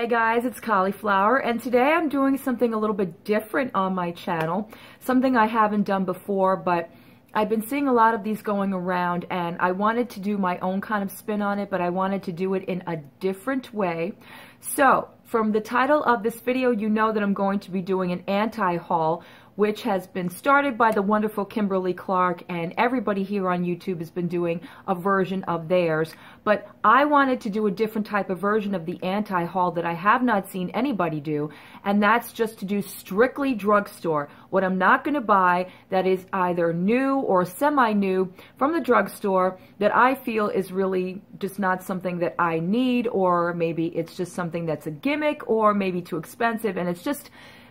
Hey guys, it's Cauliflower, and today I'm doing something a little bit different on my channel, something I haven't done before, but I've been seeing a lot of these going around, and I wanted to do my own kind of spin on it, but I wanted to do it in a different way. So, from the title of this video, you know that I'm going to be doing an anti-haul, which has been started by the wonderful Kimberley Clark, and everybody here on YouTube has been doing a version of theirs. But I wanted to do a different type of version of the anti-haul that I have not seen anybody do, and that's just to do strictly drugstore. What I'm not going to buy that is either new or semi-new from the drugstore that I feel is really just not something that I need, or maybe it's just something that's a gimmick, or maybe too expensive, and it's just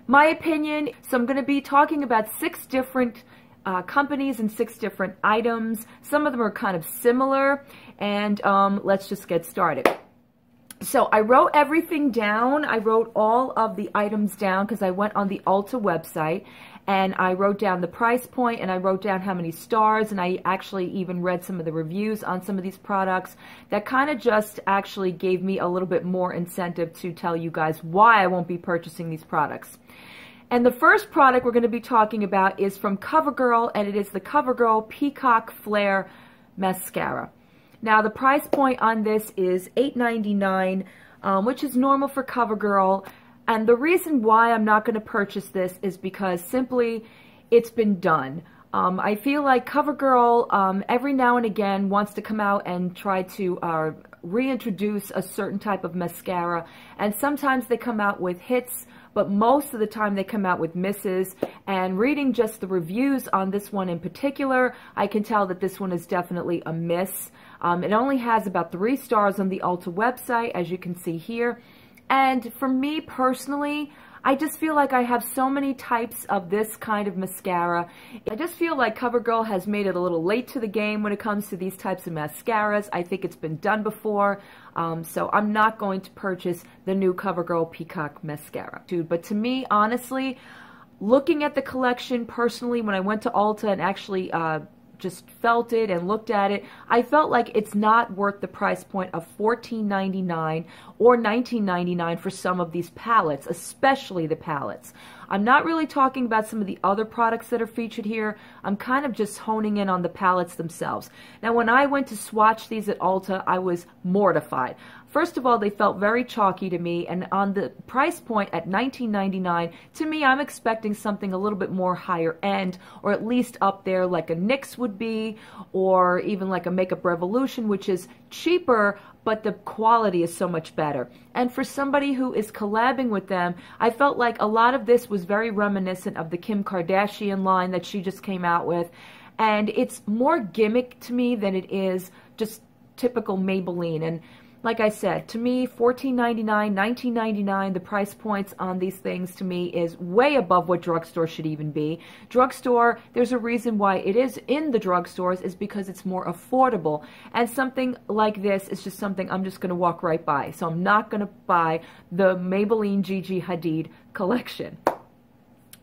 my opinion. So I'm going to be talking about 6 different companies and 6 different items. Some of them are kind of similar, and let's just get started. So I wrote everything down. I wrote all of the items down because I went on the Ulta website, and I wrote down the price point, and I wrote down how many stars, and I actually even read some of the reviews on some of these products. That kind of just actually gave me a little bit more incentive to tell you guys why I won't be purchasing these products. And the first product we're going to be talking about is from Covergirl, and it is the Covergirl Peacock Flare Mascara. Now, the price point on this is $8.99, which is normal for Covergirl. And the reason why I'm not going to purchase this is because simply it's been done. I feel like Covergirl every now and again wants to come out and try to reintroduce a certain type of mascara. And sometimes they come out with hits, but most of the time they come out with misses. And reading just the reviews on this one in particular, I can tell that this one is definitely a miss. It only has about 3 stars on the Ulta website, as you can see here. And for me personally, I just feel like I have so many types of this kind of mascara. I just feel like Covergirl has made it a little late to the game when it comes to these types of mascaras. I think it's been done before, so I'm not going to purchase the new Covergirl Peacock Mascara. But to me, honestly, looking at the collection personally, when I went to Ulta and actually just felt it and looked at it, I felt like it's not worth the price point of $14.99 or $19.99 for some of these palettes, especially the palettes. I'm not really talking about some of the other products that are featured here. I'm kind of just honing in on the palettes themselves. Now, when I went to swatch these at Ulta, I was mortified. First of all, they felt very chalky to me, and on the price point at $19.99, to me, I'm expecting something a little bit more higher end, or at least up there like a NYX would be, or even like a Makeup Revolution, which is cheaper, but the quality is so much better. And for somebody who is collabing with them, I felt like a lot of this was very reminiscent of the Kim Kardashian line that she just came out with, and it's more gimmick to me than it is just typical Maybelline. And like I said, to me, $14.99, $19.99, the price points on these things to me is way above what drugstore should even be. Drugstore, there's a reason why it is in the drugstores, is because it's more affordable. And something like this is just something I'm just going to walk right by. So I'm not going to buy the Maybelline Gigi Hadid collection.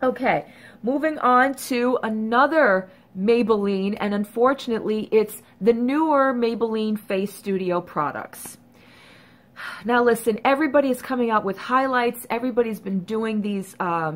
Okay, moving on to another Maybelline, and unfortunately, it's the newer Maybelline Face Studio products. Now listen, everybody is coming out with highlights. Everybody's been doing these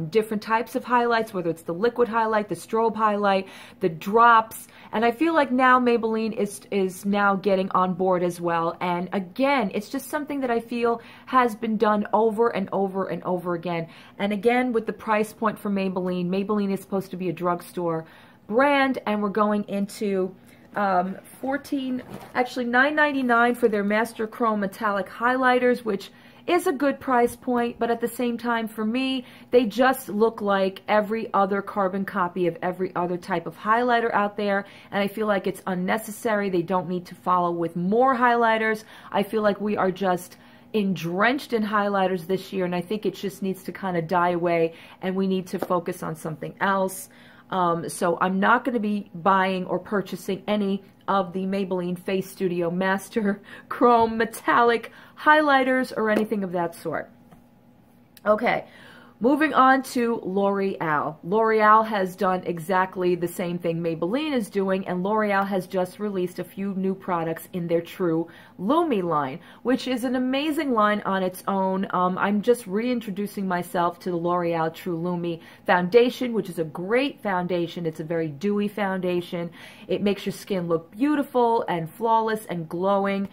different types of highlights, whether it's the liquid highlight, the strobe highlight, the drops, and I feel like now Maybelline is now getting on board as well. And again, it's just something that I feel has been done over and over and over again. And again, with the price point for Maybelline, Maybelline is supposed to be a drugstore brand, and we're going into $9.99 for their Master Chrome Metallic Highlighters, which is a good price point, but at the same time, for me, they just look like every other carbon copy of every other type of highlighter out there, and I feel like it's unnecessary. They don't need to follow with more highlighters. I feel like we are just drenched in highlighters this year, and I think it just needs to kind of die away, and we need to focus on something else. So I'm not going to be buying or purchasing any of the Maybelline Face Studio Master Chrome Metallic highlighters or anything of that sort. Okay, Moving on to L'Oreal. L'Oreal has done exactly the same thing Maybelline is doing, and L'Oreal has just released a few new products in their True Lumi line, which is an amazing line on its own. I'm just reintroducing myself to the L'Oreal True Lumi foundation, which is a great foundation. It's a very dewy foundation. It makes your skin look beautiful and flawless and glowing.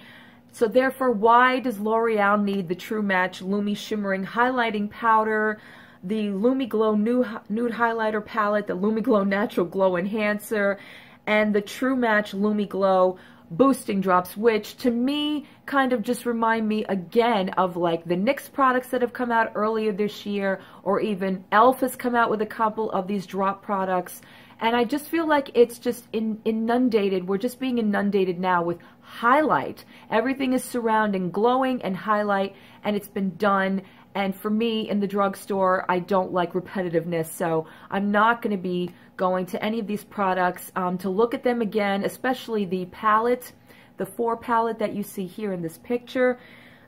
So therefore, why does L'Oreal need the True Match Lumi Shimmering Highlighting Powder, the Lumi Glow Nude Highlighter Palette, the Lumi Glow Natural Glow Enhancer, and the True Match Lumi Glow Boosting Drops, which to me kind of just remind me again of like the NYX products that have come out earlier this year, or even e.l.f. has come out with a couple of these drop products. And I just feel like it's just inundated. We're just being inundated now with highlight. Everything is surrounding glowing and highlight, and it's been done. And for me, in the drugstore, I don't like repetitiveness, so I'm not going to be going to any of these products to look at them again, especially the palette, the 4 palette that you see here in this picture.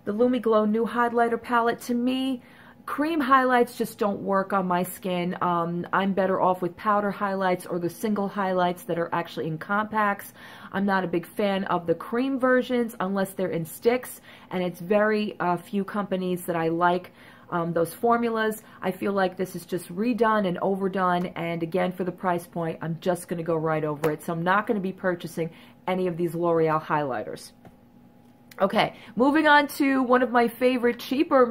The Lumi Glow New Highlighter Palette, to me, cream highlights just don't work on my skin. I'm better off with powder highlights or the single highlights that are actually in compacts. I'm not a big fan of the cream versions unless they're in sticks, and it's very few companies that I like those formulas. I feel like this is just redone and overdone, and again, for the price point, I'm just going to go right over it. So I'm not going to be purchasing any of these L'Oreal highlighters. Okay, moving on to one of my favorite cheaper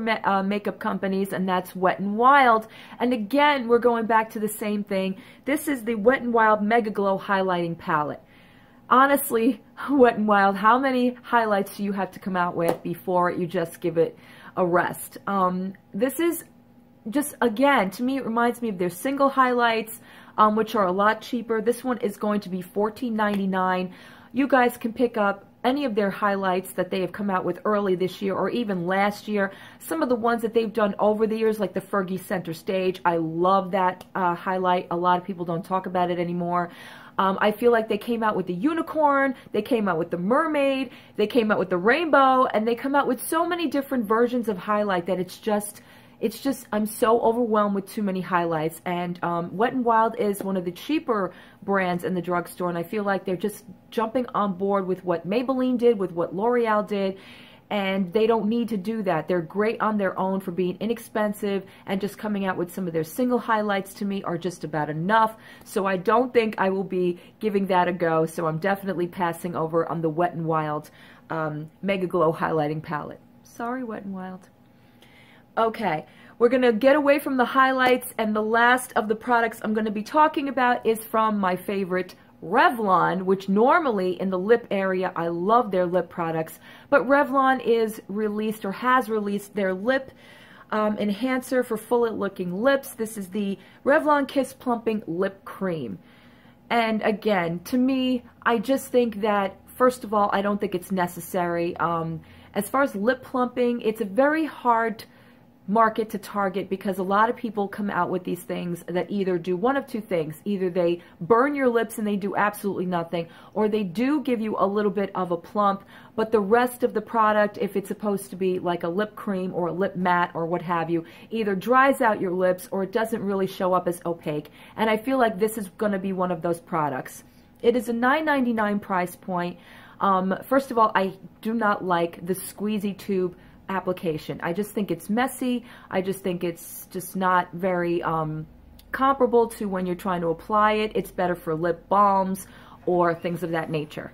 makeup companies, and that's Wet n Wild. And again, we're going back to the same thing. This is the Wet n Wild Mega Glow Highlighting Palette. Honestly, Wet n Wild, how many highlights do you have to come out with before you just give it a rest? This is just, again, to me, it reminds me of their single highlights, which are a lot cheaper. This one is going to be $14.99. You guys can pick up any of their highlights that they have come out with early this year or even last year. Some of the ones that they've done over the years, like the Fergie Center Stage. I love that highlight. A lot of people don't talk about it anymore. I feel like they came out with the unicorn, they came out with the mermaid, they came out with the rainbow, and they come out with so many different versions of highlight that it's just, I'm so overwhelmed with too many highlights. And Wet n Wild is one of the cheaper brands in the drugstore, and I feel like they're just jumping on board with what Maybelline did, with what L'Oreal did, and they don't need to do that. They're great on their own for being inexpensive, and just coming out with some of their single highlights to me are just about enough. So I don't think I will be giving that a go, so I'm definitely passing over on the Wet n Wild Mega Glow Highlighting Palette. Sorry, Wet n Wild. Okay, we're going to get away from the highlights, and the last of the products I'm going to be talking about is from my favorite Revlon, which normally in the lip area, I love their lip products, but Revlon is released or has released their lip enhancer for fuller-looking lips. This is the Revlon Kiss Plumping Lip Cream. And again, to me, I just think that, first of all, I don't think it's necessary. As far as lip plumping, it's a very hard market to target because a lot of people come out with these things that either do one of two things. Either they burn your lips and they do absolutely nothing, or they do give you a little bit of a plump, but the rest of the product, if it's supposed to be like a lip cream or a lip matte or what have you, either dries out your lips or it doesn't really show up as opaque. And I feel like this is going to be one of those products. It is a $9.99 price point. First of all, I do not like the squeezy tube application. I just think it's messy. I just think it's just not very comparable to when you're trying to apply it. It's better for lip balms or things of that nature.